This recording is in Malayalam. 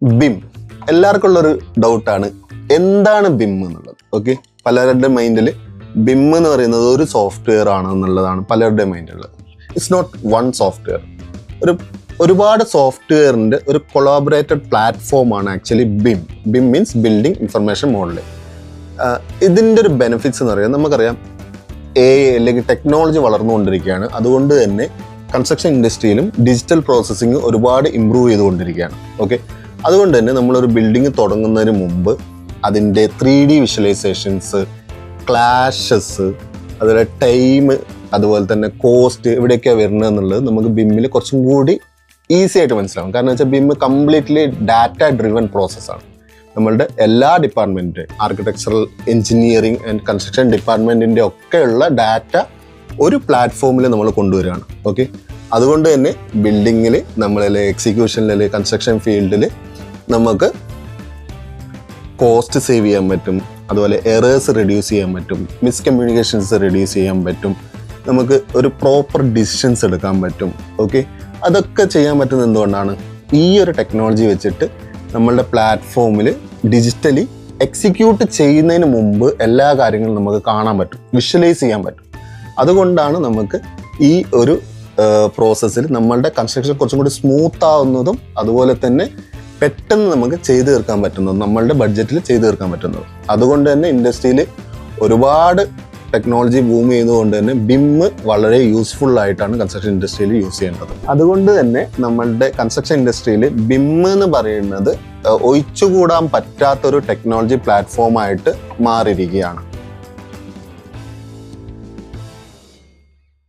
ബിം എല്ലാവർക്കും ഉള്ളൊരു ഡൗട്ടാണ്, എന്താണ് ബിം എന്നുള്ളത്. ഓക്കെ, പലരുടെ മൈൻഡിൽ ബിം എന്ന് പറയുന്നത് ഒരു സോഫ്റ്റ്വെയർ ആണ് എന്നുള്ളതാണ് പലരുടെ മൈൻഡിലുള്ളത്. It's not one software. ഒരുപാട് സോഫ്റ്റ്വെയറിൻ്റെ ഒരു കൊളാബറേറ്റഡ് പ്ലാറ്റ്ഫോമാണ് actually BIM. BIM means building information modelling. ഇതിൻ്റെ ഒരു ബെനിഫിറ്റ്സ് എന്ന് പറയുന്നത് നമുക്കറിയാം, AI അല്ലെങ്കിൽ ടെക്നോളജി വളർന്നുകൊണ്ടിരിക്കുകയാണ്. അതുകൊണ്ട് തന്നെ കൺസ്ട്രക്ഷൻ ഇൻഡസ്ട്രിയിലും ഡിജിറ്റൽ പ്രോസസ്സിങ് ഒരുപാട് ഇമ്പ്രൂവ് ചെയ്തുകൊണ്ടിരിക്കുകയാണ്. ഓക്കെ, അതുകൊണ്ട് തന്നെ നമ്മളൊരു ബിൽഡിംഗ് തുടങ്ങുന്നതിന് മുമ്പ് അതിൻ്റെ 3D വിഷ്വലൈസേഷൻസ്, ക്ലാഷസ്, അതുപോലെ ടൈം, അതുപോലെ തന്നെ കോസ്റ്റ് എവിടെയൊക്കെയാണ് വരുന്നത് എന്നുള്ളത് നമുക്ക് ബിമ്മിൽ കുറച്ചും കൂടി ഈസി ആയിട്ട് മനസ്സിലാവും. കാരണം വെച്ചാൽ ബിം കംപ്ലീറ്റ്ലി ഡാറ്റ ഡ്രിവൺ പ്രോസസ്സാണ്. നമ്മളുടെ എല്ലാ department, architectural, engineering and construction ഡിപ്പാർട്ട്മെൻറ്റിൻ്റെ ഒക്കെയുള്ള ഡാറ്റ ഒരു പ്ലാറ്റ്ഫോമിൽ നമ്മൾ കൊണ്ടുവരികയാണ്. ഓക്കെ, അതുകൊണ്ട് തന്നെ ബിൽഡിങ്ങിൽ നമ്മളെ എക്സിക്യൂഷനിൽ കൺസ്ട്രക്ഷൻ ഫീൽഡിൽ നമുക്ക് കോസ്റ്റ് സേവ് ചെയ്യാൻ പറ്റും, അതുപോലെ എറേഴ്സ് റെഡ്യൂസ് ചെയ്യാൻ പറ്റും, മിസ്കമ്മ്യൂണിക്കേഷൻസ് റെഡ്യൂസ് ചെയ്യാൻ പറ്റും, നമുക്ക് ഒരു പ്രോപ്പർ ഡിസിഷൻസ് എടുക്കാൻ പറ്റും. ഓക്കെ, അതൊക്കെ ചെയ്യാൻ പറ്റുന്നത് എന്തുകൊണ്ടാണ്? ഈ ഒരു ടെക്നോളജി വെച്ചിട്ട് നമ്മളുടെ പ്ലാറ്റ്ഫോമിൽ ഡിജിറ്റലി എക്സിക്യൂട്ട് ചെയ്യുന്നതിന് മുമ്പ് എല്ലാ കാര്യങ്ങളും നമുക്ക് കാണാൻ പറ്റും, വിഷ്വലൈസ് ചെയ്യാൻ പറ്റും. അതുകൊണ്ടാണ് നമുക്ക് ഈ ഒരു പ്രോസസ്സിൽ നമ്മളുടെ കൺസ്ട്രക്ഷൻ കുറച്ചും കൂടി സ്മൂത്ത് ആവുന്നതും അതുപോലെ തന്നെ പെട്ടെന്ന് നമുക്ക് ചെയ്തു തീർക്കാൻ പറ്റുന്നതും, നമ്മളുടെ ബഡ്ജറ്റിൽ ചെയ്തു തീർക്കാൻ പറ്റുന്നതും. അതുകൊണ്ട് തന്നെ ഇൻഡസ്ട്രിയിൽ ഒരുപാട് ടെക്നോളജി ബൂം ചെയ്തുകൊണ്ട് തന്നെ ബിം വളരെ യൂസ്ഫുൾ ആയിട്ടാണ് കൺസ്ട്രക്ഷൻ ഇൻഡസ്ട്രിയിൽ യൂസ് ചെയ്യേണ്ടത്. അതുകൊണ്ട് തന്നെ നമ്മളുടെ കൺസ്ട്രക്ഷൻ ഇൻഡസ്ട്രിയിൽ ബിം എന്ന് പറയുന്നത് ഒഴിച്ചുകൂടാൻ പറ്റാത്തൊരു ടെക്നോളജി പ്ലാറ്റ്ഫോമായിട്ട് മാറിയിരിക്കുകയാണ്.